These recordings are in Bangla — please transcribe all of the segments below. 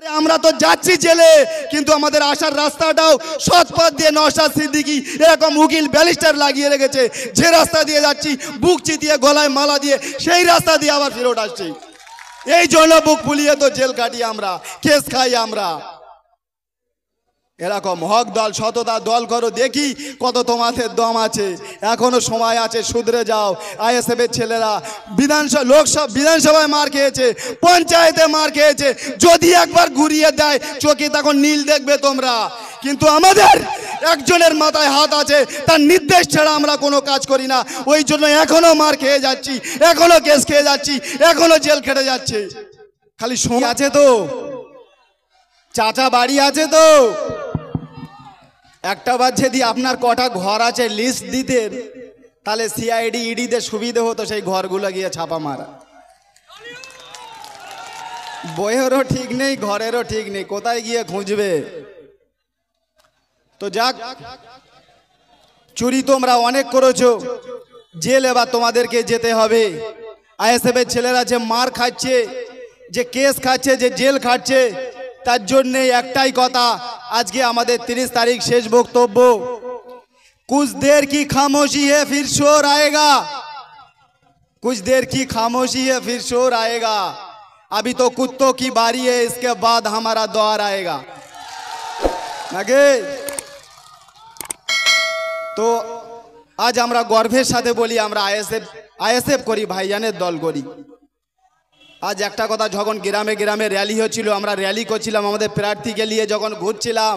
আমরা তো যাচ্ছি জেলে, কিন্তু আমাদের আসার রাস্তাটাও সৎপথ দিয়ে নওশাদ সিদ্দিকী এরকম উকিল ব্যারিস্টার লাগিয়ে রেখেছে। যে রাস্তা দিয়ে যাচ্ছি বুক চিতিয়ে গলায় মালা দিয়ে সেই রাস্তা দিয়ে আবার ফেরত আসছি। এই জন্য বুক ফুলিয়ে তো জেল কাটি আমরা, কেস খাই আমরা। এরকম হক দল সততা দল করো, দেখি কত তোমাদের দম আছে। এখনো সময় আছে, শুধরে যাও। আইএসএফ এর ছেলেরা বিধানসভায় মার খেয়েছে, পঞ্চায়েতে মার খেয়েছে। যদি একবার ঘুরিয়ে দেয় চোখে তখন নীল দেখবে তোমরা। কিন্তু আমাদের একজনের মাথায় হাত আছে, তার নির্দেশ ছাড়া আমরা কোনো কাজ করি না। ওই জন্য এখনো মার খেয়ে যাচ্ছি, এখনো কেস খেয়ে যাচ্ছি, এখনো জেল খেটে যাচ্ছে। খালি সময় আছে তো? চাচা বাড়ি আছে তো? একটা বার যদি আপনার কটা ঘর আছে লিস্ট দিতেন, তাহলে সিআইডি ইডিতে সুবিধে হতো সেই ঘরগুলো গিয়ে ছাপা মারা। বইয়েরও ঠিক নেই, ঘরেরও ঠিক নেই, কোথায় গিয়ে খুঁজবে? তো যাক, চুরি তোমরা অনেক করেছো, জেল এবার তোমাদেরকে যেতে হবে। আইএসএফ এর ছেলেরা যে মার খাচ্ছে, যে কেস খাচ্ছে, যে জেল খাচ্ছে, তার জন্যে একটাই কথা, আজকে আমাদের 30 তারিখ শেষ বক্তব্য। कुछ देर की खामोशी है फिर शोर आएगा, कुछ देर की खामोशी है फिर शोर आएगा, अभी तो कुत्तों की बारी है, इसके बाद हमारा दौर आएगा। नागे तो आज আমরা গর্বের সাথে বলি, আমরা আইএসএফ করি, ভাইজানের দল করি। আজ একটা কথা, যখন গ্রামে গ্রামে র্যালি হচ্ছিল, আমরা র্যালি করছিলাম আমাদের প্রার্থীকে নিয়ে, যখন ঘুরছিলাম,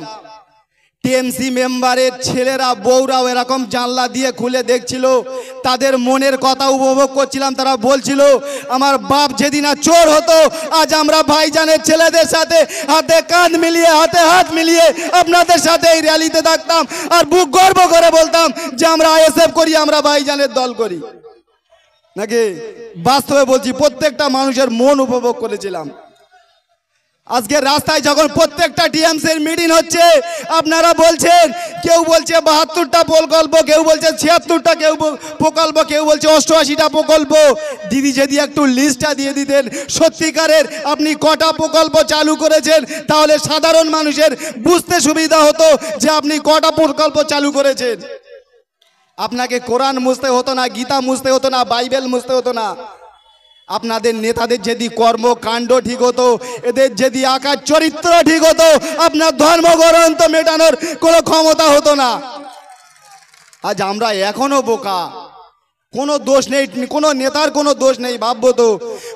টিএমসি মেম্বারের ছেলেরা বউরাও এরকম জানলা দিয়ে খুলে দেখছিল, তাদের মনের কথা উপভোগ করছিলাম। তারা বলছিল, আমার বাপ যেদিন চোর হতো, আজ আমরা ভাইজানের ছেলেদের সাথে হাতে কাঁধ মিলিয়ে, হাতে হাত মিলিয়ে আপনাদের সাথে এই র্যালিতে থাকতাম, আর বুক গর্ব করে বলতাম যে আমরা আইএসএফ করি, আমরা ভাইজানের দল করি। নাকি বাস্তবে বলছি, প্রত্যেকটা মানুষের মন উপভোগ করেছিলাম। আজকে রাস্তায় যখন প্রত্যেকটা টিএমসির মিটিং হচ্ছে, আপনারা বলছেন, কেউ বলছে 72টা প্রকল্প, কেউ বলছে 76টা কেউ প্রকল্প, কেউ বলছে 88টা প্রকল্প। দিদি যদি একটু লিস্টটা দিয়ে দিতেন সত্যিকারের আপনি কটা প্রকল্প চালু করেছেন, তাহলে সাধারণ মানুষের বুঝতে সুবিধা হতো যে আপনি কটা প্রকল্প চালু করেছেন। আপনাকে কোরআন মুছতে হতো না, গীতা মুছতে হতো না, বাইবেল মুছতে হতো না। আপনাদের নেতাদের যদি কর্মকাণ্ড ঠিক হতো, এদের যদি আকার চরিত্র ঠিক হতো, আপনার ধর্মগ্রন্থ মেটানোর কোনো ক্ষমতা হতো না। আজ আমরা এখনো বোকা, কোনো দোষ নেই, কোনো নেতার কোনো দোষ নেই। ভাববো তো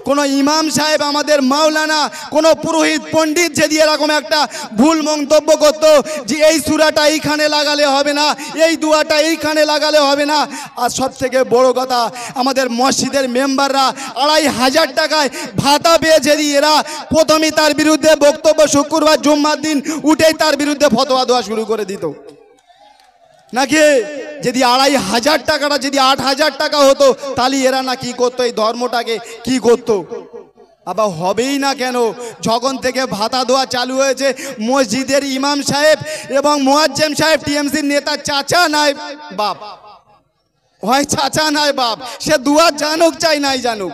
কোনো ইমাম সাহেব, আমাদের মাওলানা, কোনো পুরোহিত পণ্ডিত যদি এরকম একটা ভুল মন্তব্য করতো যে এই সূরাটা এইখানে লাগালে হবে না, এই দুয়াটা এইখানে লাগালে হবে না। আর সব থেকে বড় কথা, আমাদের মসজিদের মেম্বাররা 2500 টাকায় ভাতা পেয়ে যদি এরা প্রথমেই তার বিরুদ্ধে বক্তব্য, শুক্রবার জুম্মার দিন উঠেই তার বিরুদ্ধে ফতোয়া দেওয়া শুরু করে দিত। নাকি যদি 2500 টাকাটা যদি 8000 টাকা হতো, তাহলে এরা না কি করতো, এই ধর্মটাকে কি করতো? আবার হবেই না কেন? যখন থেকে ভাতা দেওয়া চালু হয়েছে, মসজিদের ইমাম সাহেব এবং মুয়াজ্জিম সাহেব, টিএমসির নেতা চাচা নাই বাপ, হয় চাচা নাই বাপ, সে দুয়া জানুক চাই নাই জানুক,